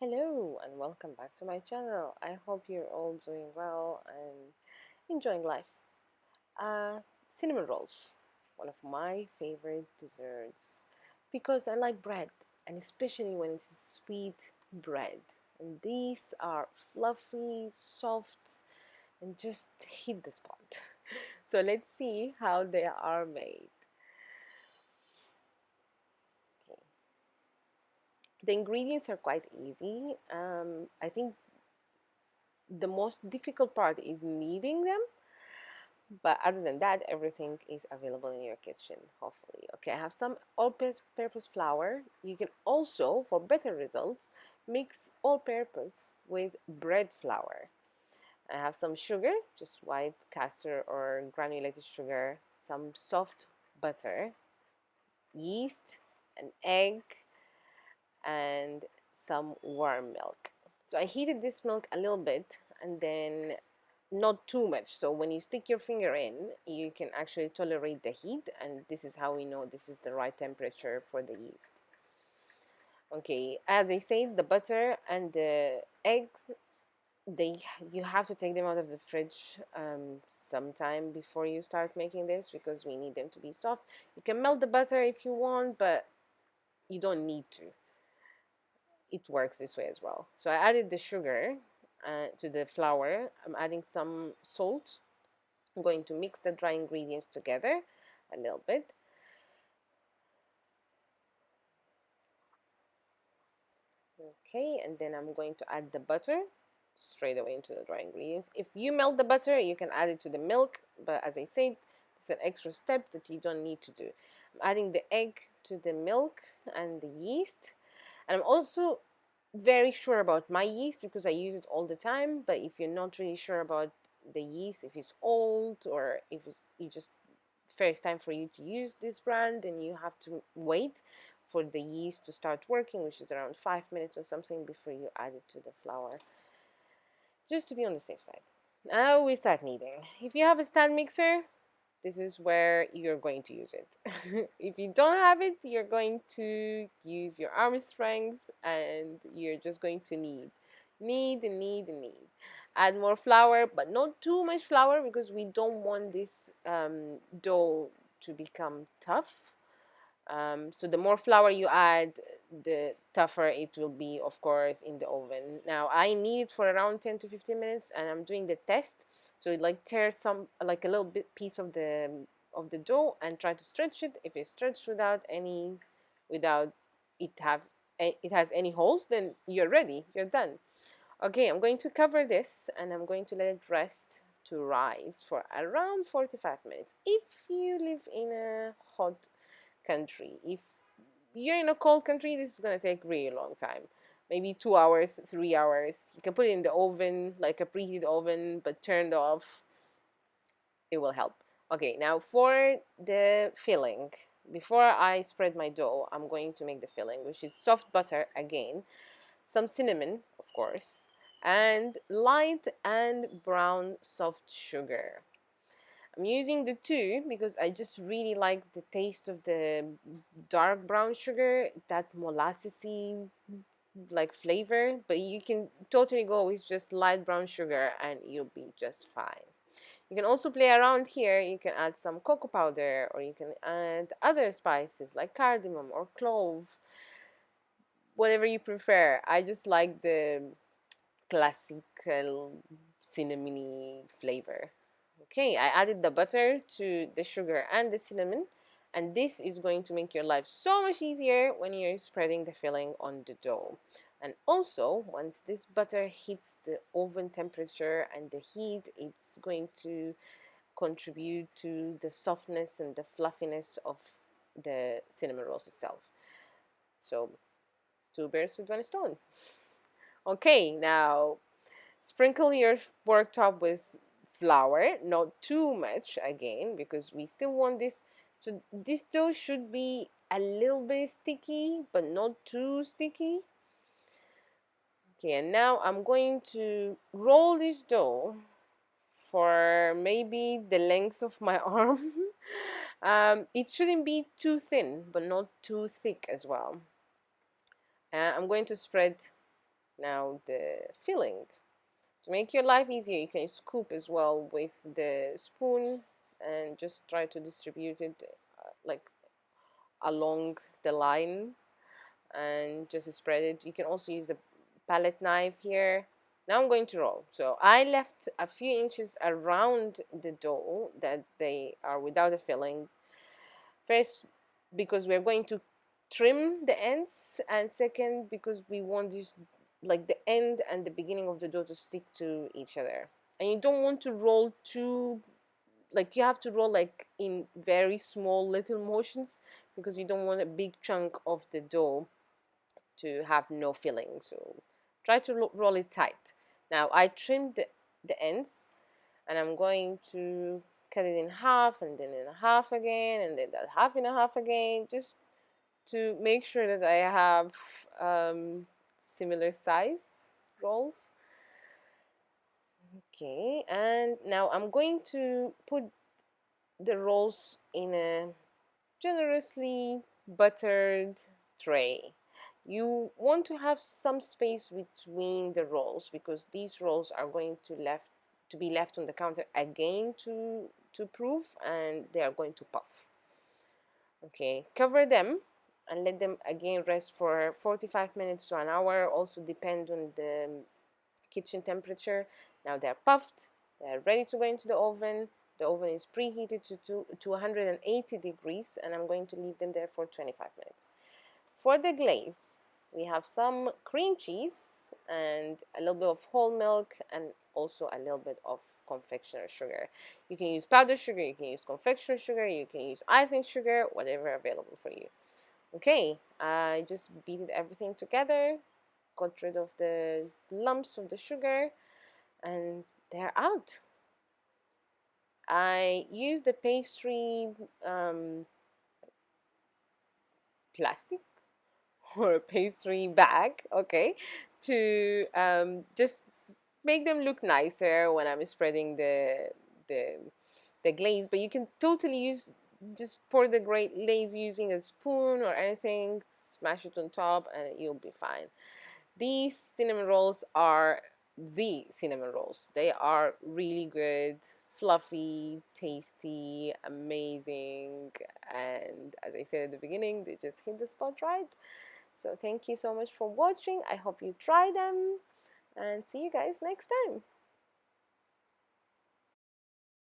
Hello and welcome back to my channel. I hope you're all doing well and enjoying life. Cinnamon rolls, one of my favorite desserts because I like bread, and especially when it's sweet bread. And these are fluffy, soft, and just hit the spot. So let's see how they are made. Okay. The ingredients are quite easy. I think the most difficult part is kneading them, but other than that, everything is available in your kitchen, hopefully. Okay, I have some all-purpose flour. You can also, for better results, mix all-purpose with bread flour. I have some sugar, just white castor or granulated sugar, some soft butter, yeast, an egg, and some warm milk. So I heated this milk a little bit and then not too much. So when you stick your finger in, you can actually tolerate the heat, and this is how we know this is the right temperature for the yeast. Okay, as I said, the butter and the eggs, you have to take them out of the fridge sometime before you start making this because we need them to be soft. You can melt the butter if you want, but you don't need to. It works this way as well. So I added the sugar to the flour. I'm adding some salt. I'm going to mix the dry ingredients together a little bit. Okay, and then I'm going to add the butter straight away into the dry ingredients. If you melt the butter, you can add it to the milk, but as I said, it's an extra step that you don't need to do. I'm adding the egg to the milk and the yeast, and I'm also very sure about my yeast because I use it all the time. But if you're not really sure about the yeast, if it's old or if it's, you just first time for you to use this brand, then you have to wait for the yeast to start working, which is around 5 minutes or something before you add it to the flour, just to be on the safe side. Now we start kneading. If you have a stand mixer, this is where you're going to use it. If you don't have it, you're going to use your arm strength and you're just going to knead. Knead and knead and knead. Add more flour, but not too much flour because we don't want this dough to become tough. So the more flour you add, the tougher it will be, of course, in the oven. Now I knead it for around 10 to 15 minutes and I'm doing the test. So it like tear some, like a little bit piece of the dough and try to stretch it. If it's stretched without it has any holes, then you're ready, you're done. Okay, I'm going to cover this and I'm going to let it rest to rise for around 45 minutes. If you live in a hot country, if you're in a cold country, this is going to take really long time. Maybe 2 hours, 3 hours. You can put it in the oven, like a preheated oven, but turned off. It will help. Okay, now for the filling. Before I spread my dough, I'm going to make the filling, which is soft butter again, some cinnamon, of course, and light and brown soft sugar. I'm using the two because I just really like the taste of the dark brown sugar, that molassesy like flavor, but you can totally go with just light brown sugar and you'll be just fine. You can also play around here. You can add some cocoa powder or you can add other spices like cardamom or clove, whatever you prefer. I just like the classical cinnamony flavor. Okay, I added the butter to the sugar and the cinnamon, and this is going to make your life so much easier when you're spreading the filling on the dough. And also, once this butter hits the oven temperature and the heat, it's going to contribute to the softness and the fluffiness of the cinnamon rolls itself. So, two birds with one stone. Okay, now sprinkle your worktop with flour, not too much again, because we still want this. So this dough should be a little bit sticky, but not too sticky. Okay, and now I'm going to roll this dough for maybe the length of my arm. It shouldn't be too thin, but not too thick as well. I'm going to spread Now the filling. To make your life easier, you can scoop as well with the spoon and just try to distribute it like along the line and just spread it. You can also use the palette knife here. Now I'm going to roll. So I left a few inches around the dough that they are without a filling. First, because we're going to trim the ends, and second, because we want this like the end and the beginning of the dough to stick to each other. And you don't want to roll too, like you have to roll like in very small little motions because you don't want a big chunk of the dough to have no filling. So try to roll it tight. Now I trimmed the ends, and I'm going to cut it in half and then in half again and then that half in a half again, just to make sure that I have similar size rolls. Okay, and now I'm going to put the rolls in a generously buttered tray. You want to have some space between the rolls because these rolls are going to be left on the counter again to proof, and they are going to puff. Okay, cover them and let them again rest for 45 minutes to an hour. Also depend on the kitchen temperature. Now they're puffed, they're ready to go into the oven. The oven is preheated to 180 degrees, and I'm going to leave them there for 25 minutes. For the glaze, we have some cream cheese and a little bit of whole milk and also a little bit of confectioner sugar. You can use powdered sugar, you can use confectioner sugar, you can use icing sugar, whatever available for you. Okay, I just beat everything together, got rid of the lumps of the sugar, and they're out. I use the pastry plastic or a pastry bag, okay, to just make them look nicer when I'm spreading the the glaze. But you can totally use just pour the glaze using a spoon or anything, smash it on top, and you'll be fine. These cinnamon rolls are the cinnamon rolls. They are really good, fluffy, tasty, amazing, and as I said at the beginning, they just hit the spot right. So thank you so much for watching. I hope you try them, and see you guys next time.